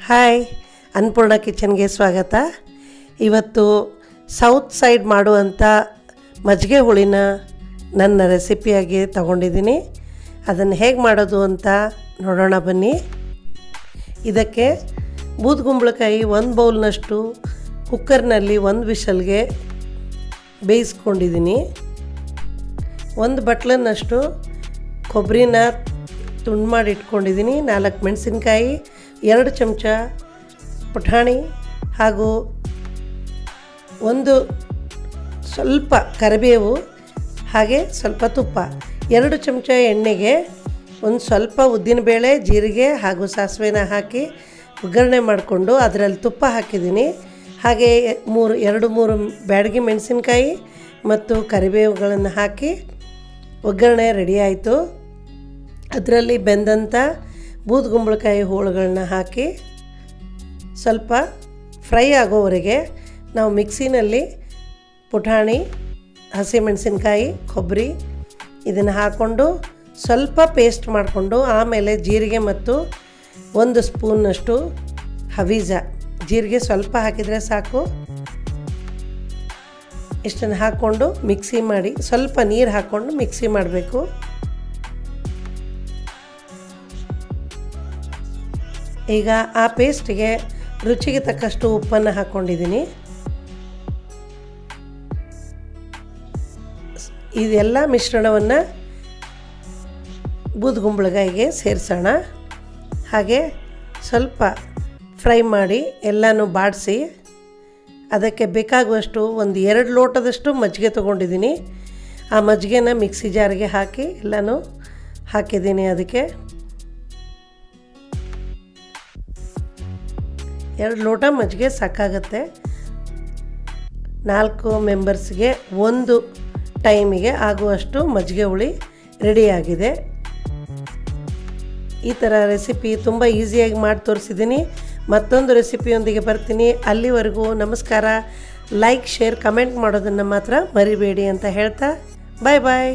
Hi, Annapurna ಕಿಚನ್ಗೆ ಸ್ವಾಗತ. ಇವತ್ತು south side ಮಾಡುವಂಥ ಮಜ್ಜಿಗೆ ಹುಳಿನ ನನ್ನ ರೆಸಿಪಿಯಾಗಿ ತಗೊಂಡಿದ್ದೀನಿ. ಅದನ್ನು ಹೇಗೆ ಮಾಡೋದು ಅಂತ ನೋಡೋಣ ಬನ್ನಿ. ಇದಕ್ಕೆ ಬೂದುಗುಂಬಳಕಾಯಿ 1 ಬೌಲ್ನಷ್ಟು ಕುಕ್ಕರ್ನಲ್ಲಿ 1 ವಿಷಲ್ಗೆ ಬೇಯಿಸ್ಕೊಂಡಿದ್ದೀನಿ. 1 ಬಟ್ಲನ್ನಷ್ಟು ಕೊಬ್ಬರಿನ ತುಂಡು ಮಾಡಿ ಇಟ್ಕೊಂಡಿದ್ದೀನಿ. 4 ಮೆಣಸಿನ್ಕಾಯಿ, 2 ಚಮಚ ಪುಟಾಣಿ ಹಾಗೂ ಸ್ವಲ್ಪ ಕರಿಬೇವು, ಹಾಗೆ ಸ್ವಲ್ಪ ತುಪ್ಪ. 2 ಚಮಚ ಎಣ್ಣೆಗೆ ಸ್ವಲ್ಪ ಉದ್ದಿನಬೇಳೆ, ಜೀರಿಗೆ ಹಾಗೂ ಸಾಸಿವೆನ ಹಾಕಿ ಒಗ್ಗರಣೆ ಮಾಡಿಕೊಂಡು ಅದರಲ್ಲಿ ತುಪ್ಪ ಹಾಕಿದ್ದೀನಿ. ಹಾಗೆ 2-3 ಬ್ಯಾಡಗಿ ಮೆಣಸಿನ್ಕಾಯಿ ಮತ್ತು ಕರಿಬೇವುಗಳನ್ನು ಹಾಕಿ ಒಗ್ಗರಣೆ ರೆಡಿ ಆಯಿತು. ಅದರಲ್ಲಿ ಬೆಂದಂಥ ಬೂದುಗುಂಬಳಕಾಯಿ ಹೋಳುಗಳನ್ನ ಹಾಕಿ ಸ್ವಲ್ಪ ಫ್ರೈ ಆಗೋವರೆಗೆ ನಾವು ಮಿಕ್ಸಿನಲ್ಲಿ ಪುಟಾಣಿ, ಹಸಿಮೆಣಸಿನ್ಕಾಯಿ, ಕೊಬ್ಬರಿ ಇದನ್ನು ಹಾಕ್ಕೊಂಡು ಸ್ವಲ್ಪ ಪೇಸ್ಟ್ ಮಾಡಿಕೊಂಡು ಆಮೇಲೆ ಜೀರಿಗೆ ಮತ್ತು 1 ಸ್ಪೂನ್ನಷ್ಟು ಹವೀಜ, ಜೀರಿಗೆ ಸ್ವಲ್ಪ ಹಾಕಿದರೆ ಸಾಕು. ಇಷ್ಟನ್ನು ಹಾಕ್ಕೊಂಡು ಮಿಕ್ಸಿ ಮಾಡಿ ಸ್ವಲ್ಪ ನೀರು ಹಾಕ್ಕೊಂಡು ಮಿಕ್ಸಿ ಮಾಡಬೇಕು. ಈಗ ಆ ಪೇಸ್ಟಿಗೆ ರುಚಿಗೆ ತಕ್ಕಷ್ಟು ಉಪ್ಪನ್ನು ಹಾಕ್ಕೊಂಡಿದ್ದೀನಿ. ಇದೆಲ್ಲ ಮಿಶ್ರಣವನ್ನು ಬೂದುಗುಂಬಳಕಾಯಿಗೆ ಸೇರಿಸೋಣ. ಹಾಗೆ ಸ್ವಲ್ಪ ಫ್ರೈ ಮಾಡಿ ಎಲ್ಲನೂ ಬಾಡಿಸಿ ಅದಕ್ಕೆ ಬೇಕಾಗುವಷ್ಟು 1-2 ಲೋಟದಷ್ಟು ಮಜ್ಜಿಗೆ ತೊಗೊಂಡಿದ್ದೀನಿ. ಆ ಮಜ್ಜಿಗೆನ ಮಿಕ್ಸಿ ಜಾರಿಗೆ ಹಾಕಿ ಎಲ್ಲನೂ ಹಾಕಿದ್ದೀನಿ. ಅದಕ್ಕೆ 2 ಲೋಟ ಮಜ್ಜಿಗೆ ಸಾಕಾಗತ್ತೆ. 4 ಮೆಂಬರ್ಸ್ಗೆ 1 ಟೈಮಿಗೆ ಆಗುವಷ್ಟು ಮಜ್ಜಿಗೆ ಹುಳಿ ರೆಡಿಯಾಗಿದೆ. ಈ ಥರ ರೆಸಿಪಿ ತುಂಬ ಈಸಿಯಾಗಿ ಮಾಡಿ ತೋರಿಸಿದ್ದೀನಿ. ಮತ್ತೊಂದು ರೆಸಿಪಿಯೊಂದಿಗೆ ಬರ್ತೀನಿ. ಅಲ್ಲಿವರೆಗೂ ನಮಸ್ಕಾರ. ಲೈಕ್, ಶೇರ್, ಕಮೆಂಟ್ ಮಾಡೋದನ್ನು ಮಾತ್ರ ಮರಿಬೇಡಿ ಅಂತ ಹೇಳ್ತಾ ಬಾಯ್ ಬಾಯ್.